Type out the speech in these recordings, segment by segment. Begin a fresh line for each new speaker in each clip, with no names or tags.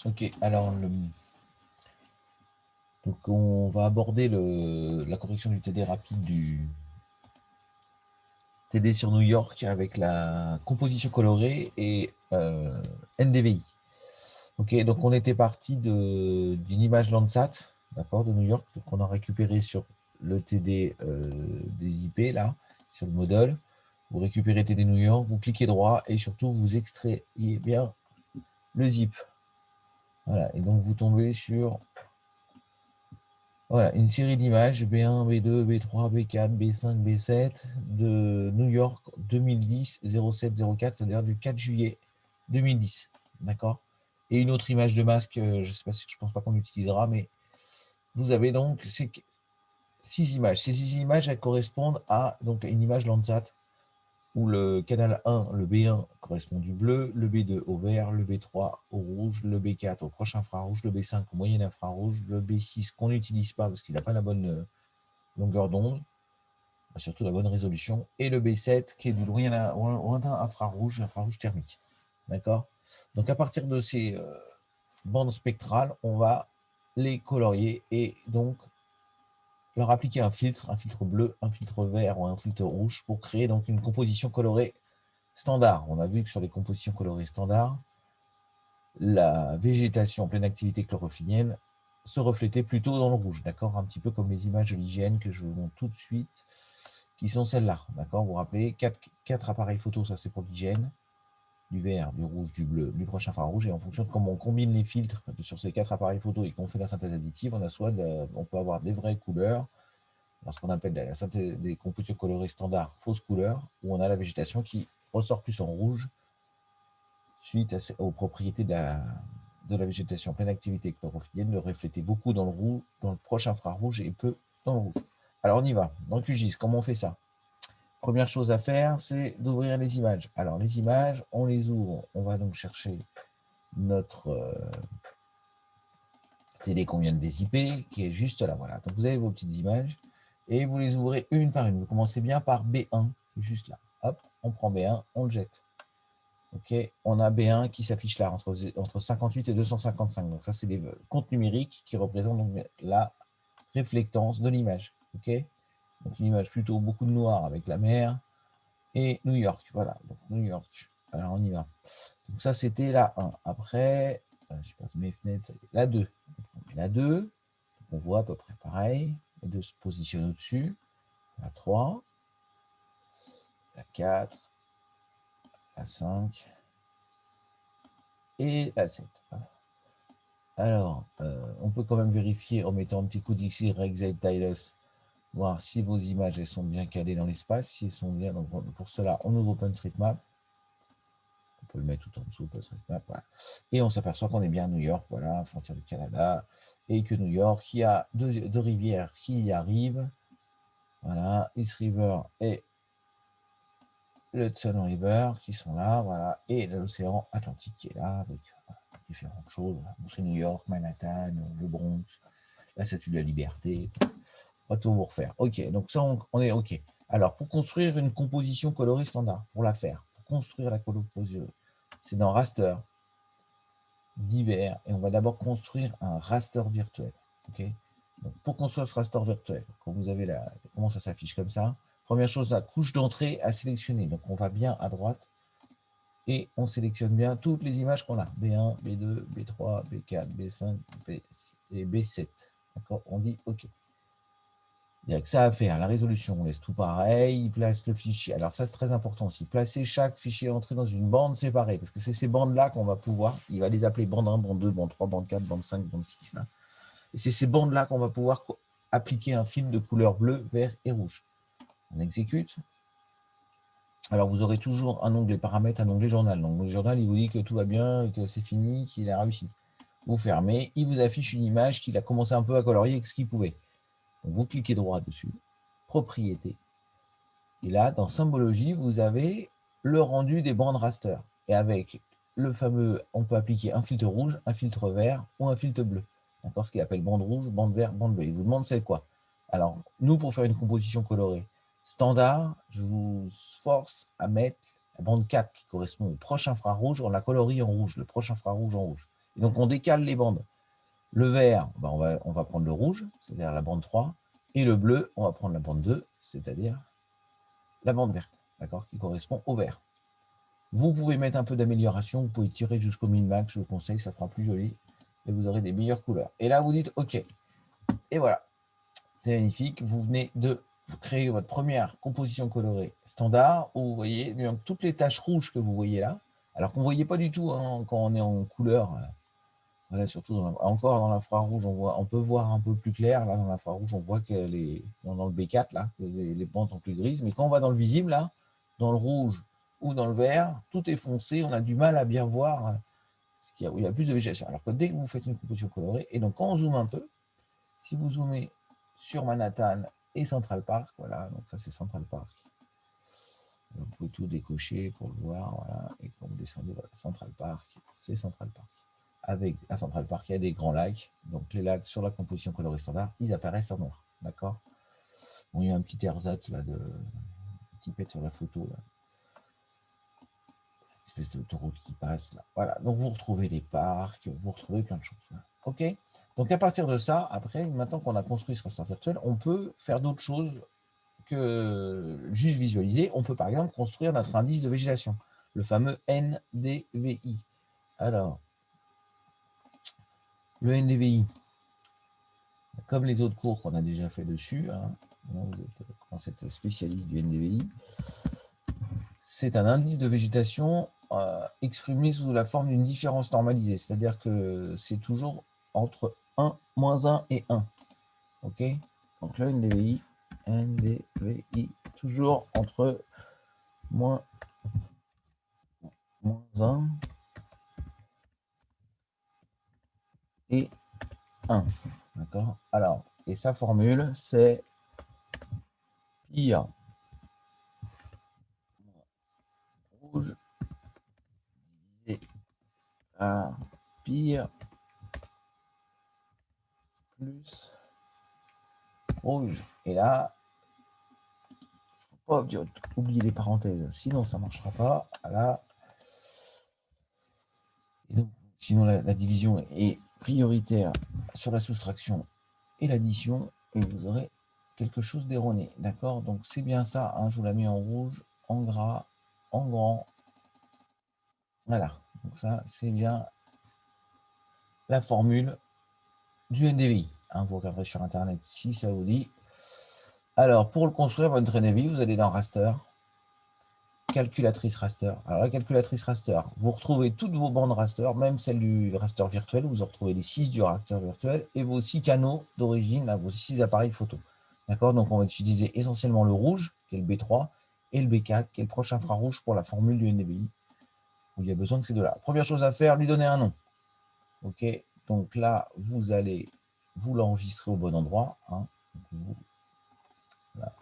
Ok, alors donc on va aborder la correction du TD rapide du TD sur New York avec la composition colorée et NDVI. Ok, donc on était parti d'une image Landsat, d'accord, de New York, donc on a récupéré sur le TD des IP là, sur le modèle. Vous récupérez TD New York, vous cliquez droit et surtout vous extrayez bien le zip. Voilà, et donc vous tombez sur voilà, une série d'images B1, B2, B3, B4, B5, B7 de New York 2010 07 04, c'est-à-dire du 4 juillet 2010. D'accord? Et une autre image de masque, je sais pas si je pense pas qu'on utilisera, mais vous avez donc ces 6 images. Ces 6 images, elles correspondent à donc, une image Landsat où le canal 1, le B1 correspond du bleu, le B2 au vert, le B3 au rouge, le B4 au proche infrarouge, le B5 au moyen infrarouge, le B6 qu'on n'utilise pas parce qu'il n'a pas la bonne longueur d'onde, surtout la bonne résolution, et le B7 qui est du lointain infrarouge thermique. D'accord? Donc à partir de ces bandes spectrales, on va les colorier et donc leur appliquer un filtre bleu, un filtre vert ou un filtre rouge pour créer donc une composition colorée standard. On a vu que sur les compositions colorées standards, la végétation en pleine activité chlorophyllienne se reflétait plutôt dans le rouge, d'accord? Un petit peu comme les images de l'hygiène que je vous montre tout de suite, qui sont celles-là, d'accord? Vous vous rappelez, 4 appareils photo, ça c'est pour l'hygiène, du vert, du rouge, du bleu, du proche infrarouge, et en fonction de comment on combine les filtres sur ces 4 appareils photo et qu'on fait la synthèse additive, on peut avoir des vraies couleurs, ce qu'on appelle la synthèse des compositions colorées standards, fausses couleurs, où on a la végétation qui ressort plus en rouge, suite aux propriétés de la végétation en pleine activité chlorophyllienne, de refléter beaucoup dans le rouge, dans le proche infrarouge et peu dans le rouge. Alors on y va. Dans QGIS, comment on fait ça? Première chose à faire, c'est d'ouvrir les images. Alors les images, on les ouvre. On va donc chercher notre TD qu'on vient de dézipper, qui est juste là. Voilà. Donc vous avez vos petites images et vous les ouvrez une par une. Vous commencez bien par B1, juste là. Hop, on prend B1, on le jette. Ok, on a B1 qui s'affiche là, entre 58 et 255. Donc ça, c'est des comptes numériques qui représentent donc la réflectance de l'image. Ok, donc une image plutôt beaucoup de noir avec la mer et New York. Voilà, donc New York. Alors on y va. Donc ça, c'était la 1. Après, je sais pas, mes fenêtres, ça y est, la 2. La 2, on voit à peu près pareil. Les deux se positionnent au-dessus. La 3, la 4, la 5 et la 7. Voilà. Alors, on peut quand même vérifier en mettant un petit coup d'X, Y, Z, Tilus, voir si vos images elles sont bien calées dans l'espace, si elles sont bien. Donc pour cela, on ouvre OpenStreetMap. On peut le mettre tout en dessous, OpenStreetMap. Voilà. Et on s'aperçoit qu'on est bien à New York, voilà, frontière du Canada, et que New York, il y a deux rivières qui y arrivent. Voilà, East River et le Hudson River qui sont là, voilà, et l'océan Atlantique qui est là avec différentes choses. Bon, c'est New York, Manhattan, le Bronx, la Statue de la Liberté. On va tout vous refaire. Ok, donc ça, on est ok. Alors, pour construire une composition colorée standard, pour la faire, pour construire la composition, c'est dans Raster, divers, et on va d'abord construire un raster virtuel. Ok. Donc, pour construire ce raster virtuel, quand vous avez comment ça s'affiche comme ça, première chose, la couche d'entrée à sélectionner. Donc, on va bien à droite et on sélectionne bien toutes les images qu'on a. B1, B2, B3, B4, B5 et B7. D'accord? On dit OK. Il n'y a que ça à faire. La résolution, on laisse tout pareil. Il place le fichier. Alors ça, c'est très important aussi. Placer chaque fichier entrée dans une bande séparée. Parce que c'est ces bandes-là qu'on va pouvoir, il va les appeler bande 1, bande 2, bande 3, bande 4, bande 5, bande 6. Là. Et c'est ces bandes-là qu'on va pouvoir appliquer un film de couleur bleu, vert et rouge. On exécute. Alors, vous aurez toujours un onglet paramètres, un onglet journal. Donc, le journal, il vous dit que tout va bien, que c'est fini, qu'il a réussi. Vous fermez, il vous affiche une image qu'il a commencé un peu à colorier avec ce qu'il pouvait. Donc, vous cliquez droit dessus, propriété. Et là, dans symbologie, vous avez le rendu des bandes raster. Et avec le fameux, on peut appliquer un filtre rouge, un filtre vert ou un filtre bleu. D'accord? Ce qu'il appelle bande rouge, bande verte, bande bleue. Il vous demande c'est quoi. Alors, nous, pour faire une composition colorée standard, je vous force à mettre la bande 4 qui correspond au proche infrarouge, on la colorie en rouge, le proche infrarouge en rouge. Et donc, on décale les bandes. Le vert, ben, on va prendre le rouge, c'est-à-dire la bande 3. Et le bleu, on va prendre la bande 2, c'est-à-dire la bande verte, d'accord, qui correspond au vert. Vous pouvez mettre un peu d'amélioration, vous pouvez tirer jusqu'au min-max, je vous conseille, ça fera plus joli. Et vous aurez des meilleures couleurs. Et là, vous dites OK. Et voilà, c'est magnifique. Vous venez de créer votre première composition colorée standard, où vous voyez donc, toutes les taches rouges que vous voyez là, alors qu'on ne voyait pas du tout hein, quand on est en couleur. Voilà, surtout encore dans l'infrarouge, on peut voir un peu plus clair. Là, dans l'infrarouge, on voit que dans le B4, là, que les bandes sont plus grises. Mais quand on va dans le visible, là, dans le rouge ou dans le vert, tout est foncé. On a du mal à bien voir il y a plus de végétation. Alors que dès que vous faites une composition colorée, et donc quand on zoome un peu, si vous zoomez sur Manhattan et Central Park, voilà, donc ça c'est Central Park. Vous pouvez tout décocher pour le voir, voilà, et quand vous descendez, voilà, Central Park, c'est Central Park. Avec à Central Park, il y a des grands lacs, donc les lacs sur la composition colorée standard, ils apparaissent en noir, d'accord. Bon, il y a un petit ersatz là qui pète sur la photo, là. Une espèce d'autoroute qui passe là, voilà. Donc vous retrouvez les parcs, vous retrouvez plein de choses, là. Ok. Donc à partir de ça, après, maintenant qu'on a construit ce raster virtuel, on peut faire d'autres choses que juste visualiser. On peut par exemple construire notre indice de végétation, le fameux NDVI. Alors, le NDVI, comme les autres cours qu'on a déjà fait dessus, hein, vous commencez à être spécialiste du NDVI, c'est un indice de végétation exprimé sous la forme d'une différence normalisée, c'est-à-dire que c'est toujours entre 1, moins 1 et 1. Ok. Donc le NDVI, toujours entre moins 1 et 1. D'accord. Alors, et sa formule, c'est pi rouge divisé par pi plus rouge. Et là, il ne faut pas oublier les parenthèses, sinon ça ne marchera pas. Là, et donc, sinon la division est prioritaire sur la soustraction et l'addition, et vous aurez quelque chose d'erroné. D'accord. Donc c'est bien ça, hein, je vous la mets en rouge, en gras, en grand. Voilà. Donc ça, c'est bien la formule du NDVI. Hein, vous regarderez sur Internet si ça vous dit. Alors, pour le construire, votre NDVI, vous allez dans Raster, calculatrice raster. Alors, la calculatrice raster, vous retrouvez toutes vos bandes raster, même celles du raster virtuel, vous en retrouvez les 6 du raster virtuel et vos 6 canaux d'origine, vos 6 appareils photo. D'accord. Donc, on va utiliser essentiellement le rouge, qui est le B3, et le B4, qui est le proche infrarouge pour la formule du NDVI, où il y a besoin de ces deux-là. Première chose à faire, lui donner un nom. Ok. Donc là, vous allez vous l'enregistrer au bon endroit. Hein. Voilà.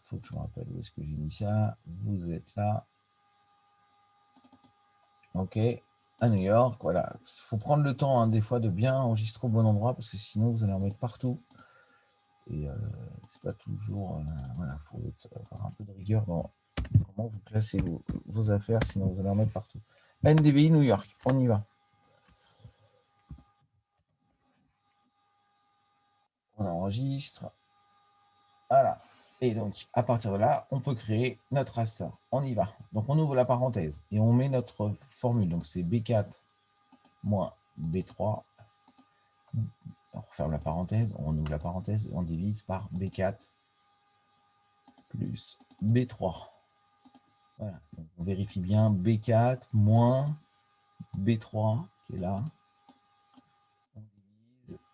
Faut que je me rappelle où est-ce que j'ai mis ça. Vous êtes là. Ok. À New York. Voilà. Il faut prendre le temps, hein, des fois, de bien enregistrer au bon endroit parce que sinon, vous allez en mettre partout. Et c'est pas toujours. Voilà. Il faut avoir un peu de rigueur dans comment vous classez vos affaires, sinon vous allez en mettre partout. NDVI New York. On y va. On enregistre. Voilà. Et donc, à partir de là, on peut créer notre raster. On y va. Donc, on ouvre la parenthèse et on met notre formule. Donc, c'est B4 moins B3. On referme la parenthèse, on ouvre la parenthèse, on divise par B4 plus B3. Voilà. Donc, on vérifie bien B4 moins B3 qui est là.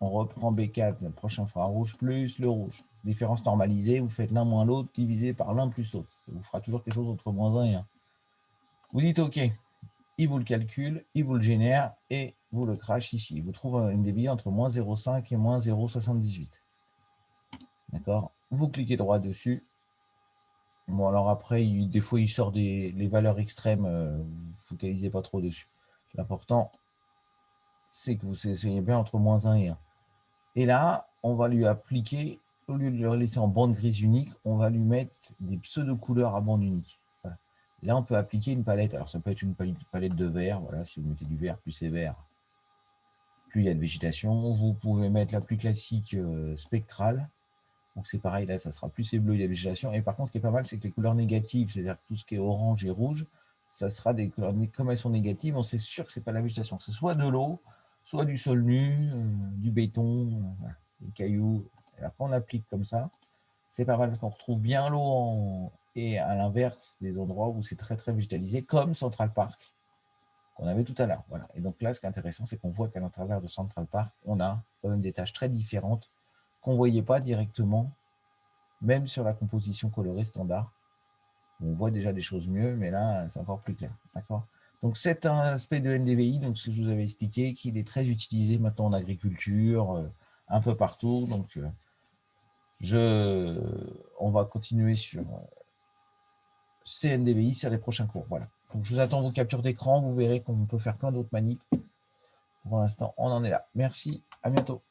On reprend B4, le prochain infrarouge, plus le rouge. Différence normalisée, vous faites l'un moins l'autre, divisé par l'un plus l'autre. Ça vous fera toujours quelque chose entre moins 1 et 1. Vous dites OK. Il vous le calcule, il vous le génère et vous le crache ici. Il vous trouve un NDVI entre moins 0,5 et moins 0,78. D'accord. Vous cliquez droit dessus. Bon, alors après, des fois, il sort les valeurs extrêmes. Vous ne focalisez pas trop dessus. L'important, c'est que vous soyez bien entre moins 1 et 1. Et là, on va lui appliquer, au lieu de le laisser en bande grise unique, on va lui mettre des pseudo-couleurs à bande unique. Voilà. Là, on peut appliquer une palette. Alors, ça peut être une palette de vert. Voilà, si vous mettez du vert, plus c'est vert, plus il y a de végétation. Vous pouvez mettre la plus classique spectrale. Donc, c'est pareil, là, ça sera plus c'est bleu, il y a de la végétation. Et par contre, ce qui est pas mal, c'est que les couleurs négatives, c'est-à-dire tout ce qui est orange et rouge, ça sera des couleurs, comme elles sont négatives, on sait sûr que c'est pas la végétation. Que ce soit de l'eau, soit du sol nu, du béton, voilà, des cailloux. Et après, on applique comme ça. C'est pas mal parce qu'on retrouve bien l'eau et à l'inverse des endroits où c'est très très végétalisé, comme Central Park qu'on avait tout à l'heure. Voilà. Et donc là, ce qui est intéressant, c'est qu'on voit qu'à l'intérieur de Central Park, on a quand même des tâches très différentes qu'on ne voyait pas directement, même sur la composition colorée standard. On voit déjà des choses mieux, mais là, c'est encore plus clair. D'accord. Donc c'est un aspect de NDVI, donc ce que je vous avais expliqué, qu'il est très utilisé maintenant en agriculture, un peu partout. Donc on va continuer sur CNDVI sur les prochains cours. Voilà. Donc, je vous attends vos captures d'écran. Vous verrez qu'on peut faire plein d'autres manips. Pour l'instant, on en est là. Merci. À bientôt.